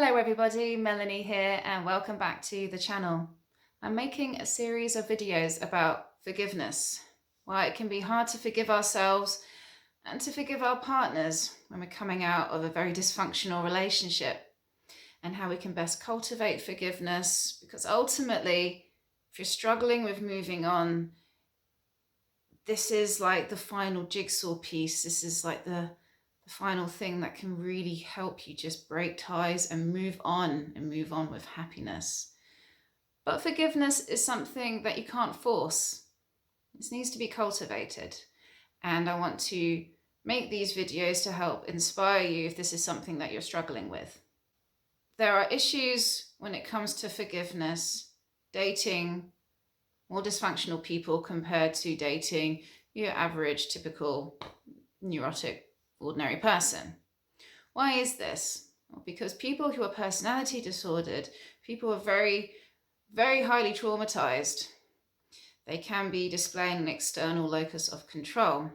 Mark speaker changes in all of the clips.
Speaker 1: Hello everybody, Melanie here and welcome back to the channel. I'm making a series of videos about forgiveness, why it can be hard to forgive ourselves and to forgive our partners when we're coming out of a very dysfunctional relationship, and how we can best cultivate forgiveness, because ultimately, if you're struggling with moving on, this is like the final jigsaw piece. This is like the final thing that can really help you just break ties and move on with happiness. But forgiveness is something that you can't force. This needs to be cultivated. And I want to make these videos to help inspire you if this is something that you're struggling with. There are issues when it comes to forgiveness, dating more dysfunctional people compared to dating your average, typical, neurotic, ordinary person. Why is this? Well, because people who are personality disordered, people who are very, very highly traumatized, they can be displaying an external locus of control.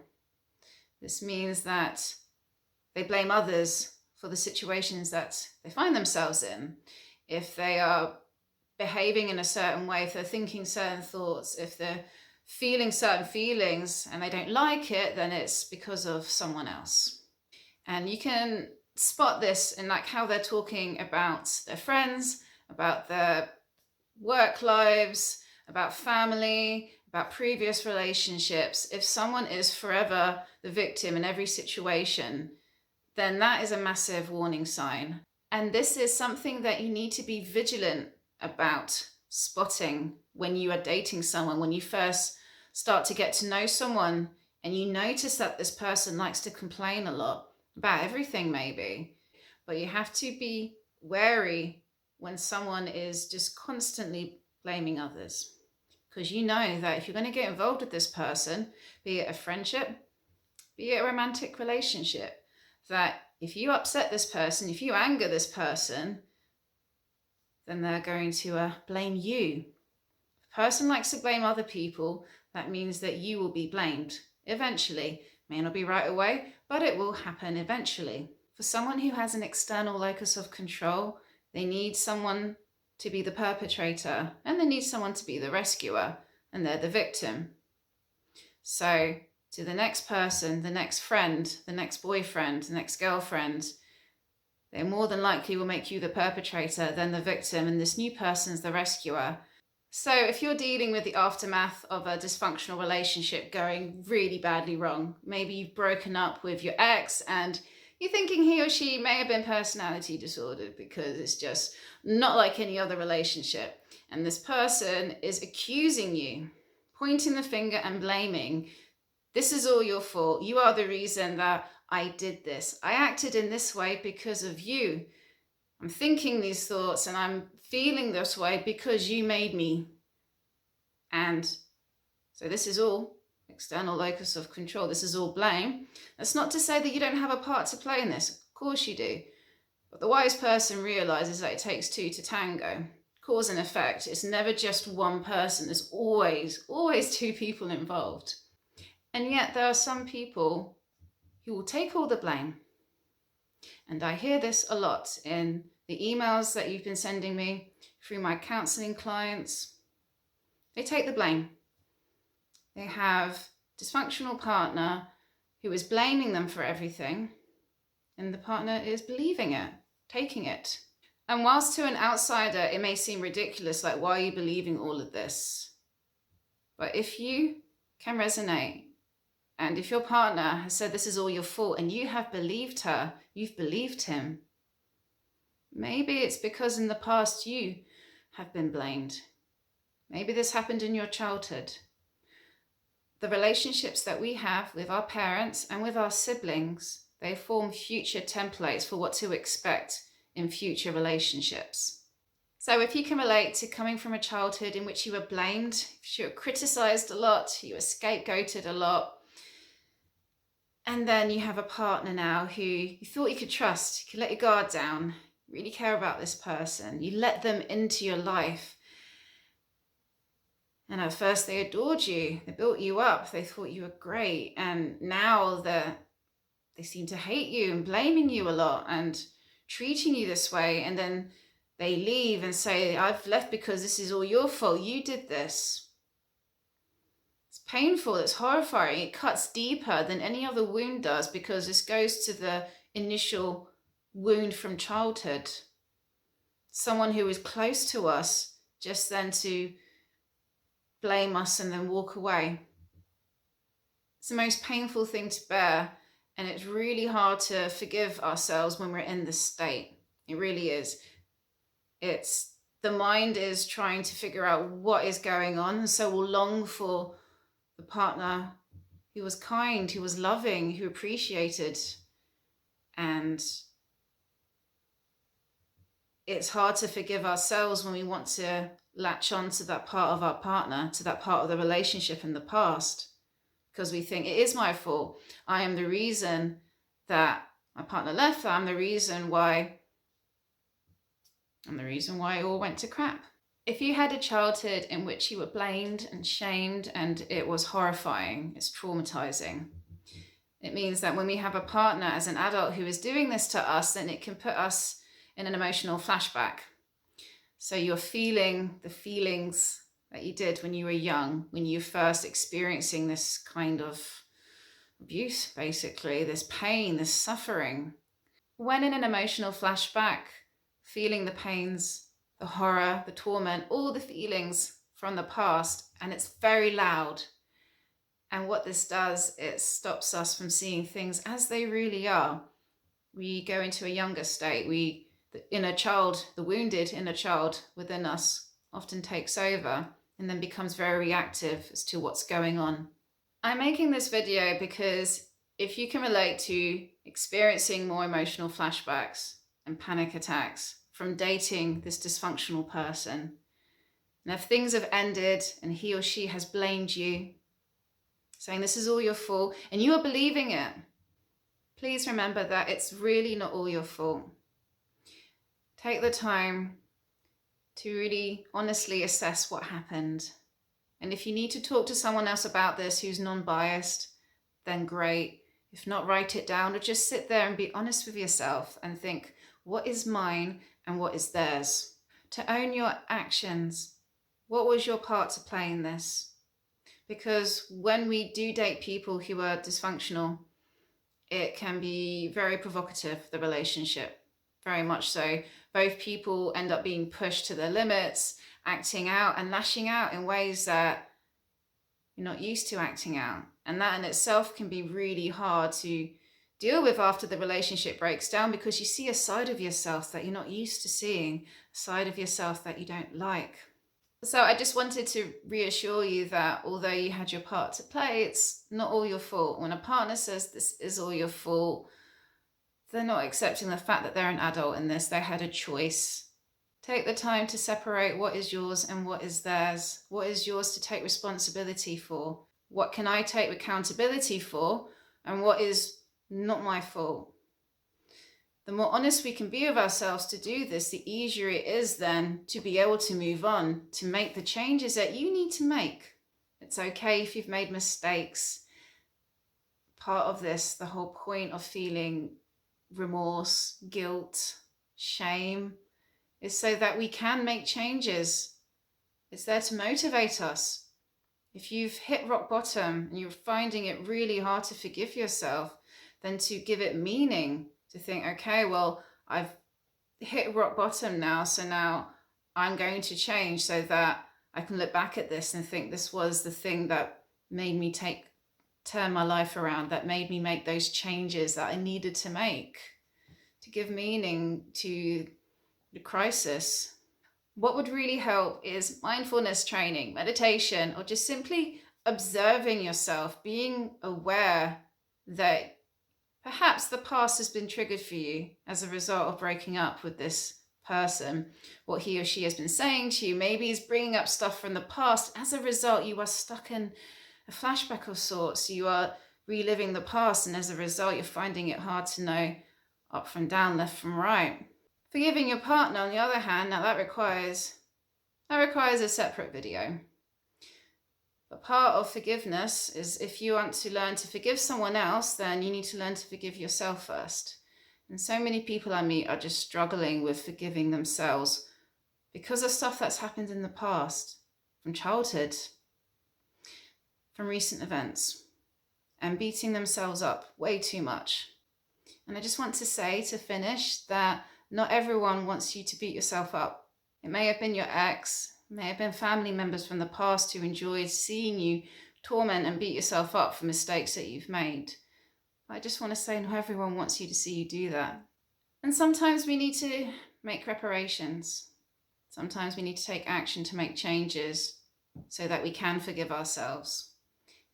Speaker 1: This means that they blame others for the situations that they find themselves in. If they are behaving in a certain way, if they're thinking certain thoughts, if they're feeling certain feelings and they don't like it, then it's because of someone else. And you can spot this in like how they're talking about their friends, about their work lives, about family, about previous relationships. If someone is forever the victim in every situation, then that is a massive warning sign. And this is something that you need to be vigilant about spotting when you are dating someone, when you first start to get to know someone and you notice that this person likes to complain a lot about everything maybe, but you have to be wary when someone is just constantly blaming others, because you know that if you're going to get involved with this person, be it a friendship, be it a romantic relationship, that if you upset this person, if you anger this person, then they're going to blame you. If a person likes to blame other people, that means that you will be blamed eventually. May not be right away, but it will happen eventually. For someone who has an external locus of control, they need someone to be the perpetrator and they need someone to be the rescuer, and they're the victim. So to the next person, the next friend, the next boyfriend, the next girlfriend, they more than likely will make you the perpetrator, then the victim, and this new person's the rescuer. So if you're dealing with the aftermath of a dysfunctional relationship going really badly wrong, maybe you've broken up with your ex and you're thinking he or she may have been personality disordered because it's just not like any other relationship, and this person is accusing you, pointing the finger and blaming, this is all your fault. You are the reason that I did this. I acted in this way because of you. I'm thinking these thoughts and I'm feeling this way because you made me. And so this is all external locus of control. This is all blame. That's not to say that you don't have a part to play in this. Of course you do. But the wise person realizes that it takes two to tango. Cause and effect. It's never just one person. There's always two people involved. And yet there are some people who will take all the blame. And I hear this a lot in the emails that you've been sending me, through my counseling clients. They take the blame. They have a dysfunctional partner who is blaming them for everything, and the partner is believing it, taking it. And whilst to an outsider it may seem ridiculous, like, why are you believing all of this? But if you can resonate, and if your partner has said this is all your fault and you have believed her, you've believed him, maybe it's because in the past you have been blamed. Maybe this happened in your childhood. The relationships that we have with our parents and with our siblings, they form future templates for what to expect in future relationships. So if you can relate to coming from a childhood in which you were blamed, you were criticized a lot, you were scapegoated a lot, and then you have a partner now who you thought you could trust, you could let your guard down, really care about this person, you let them into your life. And at first they adored you, they built you up, they thought you were great, and now they seem to hate you and blaming you a lot and treating you this way, and then they leave and say, I've left because this is all your fault, you did this. It's painful, it's horrifying, it cuts deeper than any other wound does, because this goes to the initial wound from childhood. Someone who is close to us just then to blame us and then walk away. It's the most painful thing to bear, and it's really hard to forgive ourselves when we're in this state. It really is. The mind is trying to figure out what is going on, and so we'll long for the partner who was kind, who was loving, who appreciated. And it's hard to forgive ourselves when we want to latch on to that part of our partner, to that part of the relationship in the past, because we think it is my fault. I am the reason that my partner left. I'm the reason why it all went to crap. If you had a childhood in which you were blamed and shamed and it was horrifying, it's traumatizing. It means that when we have a partner as an adult who is doing this to us, then it can put us in an emotional flashback. So you're feeling the feelings that you did when you were young, when you were first experiencing this kind of abuse, basically, this pain, this suffering. When in an emotional flashback, feeling the pains, the horror, the torment, all the feelings from the past, and it's very loud. And what this does, it stops us from seeing things as they really are. We go into a younger state. The inner child, the wounded inner child within us often takes over and then becomes very reactive as to what's going on. I'm making this video because if you can relate to experiencing more emotional flashbacks and panic attacks from dating this dysfunctional person, and if things have ended and he or she has blamed you, saying this is all your fault, and you are believing it, please remember that it's really not all your fault. Take the time to really honestly assess what happened. And if you need to talk to someone else about this who's non-biased, then great. If not, write it down, or just sit there and be honest with yourself and think, what is mine and what is theirs? To own your actions. What was your part to play in this? Because when we do date people who are dysfunctional, it can be very provocative, the relationship, very much so. Both people end up being pushed to their limits, acting out and lashing out in ways that you're not used to acting out. And that in itself can be really hard to deal with after the relationship breaks down, because you see a side of yourself that you're not used to seeing, a side of yourself that you don't like. So I just wanted to reassure you that although you had your part to play, it's not all your fault. When a partner says this is all your fault, they're not accepting the fact that they're an adult in this. They had a choice. Take the time to separate what is yours and what is theirs. What is yours to take responsibility for? What can I take accountability for? And what is not my fault? The more honest we can be with ourselves to do this, the easier it is then to be able to move on, to make the changes that you need to make. It's okay if you've made mistakes. Part of this, the whole point of feeling remorse, guilt, shame, is so that we can make changes. It's there to motivate us. If you've hit rock bottom and you're finding it really hard to forgive yourself, then to give it meaning, to think, okay, well, I've hit rock bottom now, so now I'm going to change so that I can look back at this and think this was the thing that made me turn my life around, that made me make those changes that I needed to make, to give meaning to the crisis. What would really help is mindfulness training, meditation, or just simply observing yourself, being aware that perhaps the past has been triggered for you as a result of breaking up with this person. What he or she has been saying to you maybe is bringing up stuff from the past. As a result, you are stuck in a flashback of sorts. You are reliving the past, and as a result, you're finding it hard to know up from down, left from right. Forgiving your partner, on the other hand, now that requires a separate video. But part of forgiveness is, if you want to learn to forgive someone else, then you need to learn to forgive yourself first. And so many people I meet are just struggling with forgiving themselves because of stuff that's happened in the past, from childhood, from recent events, and beating themselves up way too much. And I just want to say to finish that not everyone wants you to beat yourself up. It may have been your ex, it may have been family members from the past who enjoyed seeing you torment and beat yourself up for mistakes that you've made. But I just want to say not everyone wants you to see you do that. And sometimes we need to make reparations. Sometimes we need to take action to make changes so that we can forgive ourselves.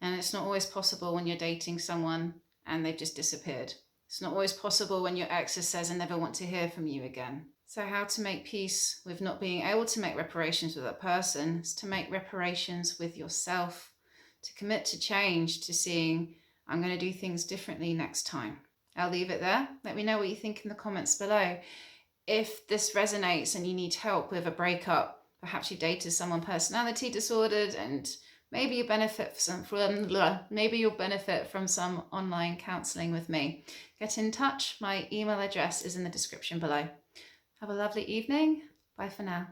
Speaker 1: And it's not always possible when you're dating someone and they've just disappeared. It's not always possible when your ex says, I never want to hear from you again. So how to make peace with not being able to make reparations with that person is to make reparations with yourself, to commit to change, to seeing, I'm going to do things differently next time. I'll leave it there. Let me know what you think in the comments below. If this resonates and you need help with a breakup, perhaps you dated someone personality disordered and maybe you benefit you'll benefit from some online counselling with me. Get in touch. My email address is in the description below. Have a lovely evening. Bye for now.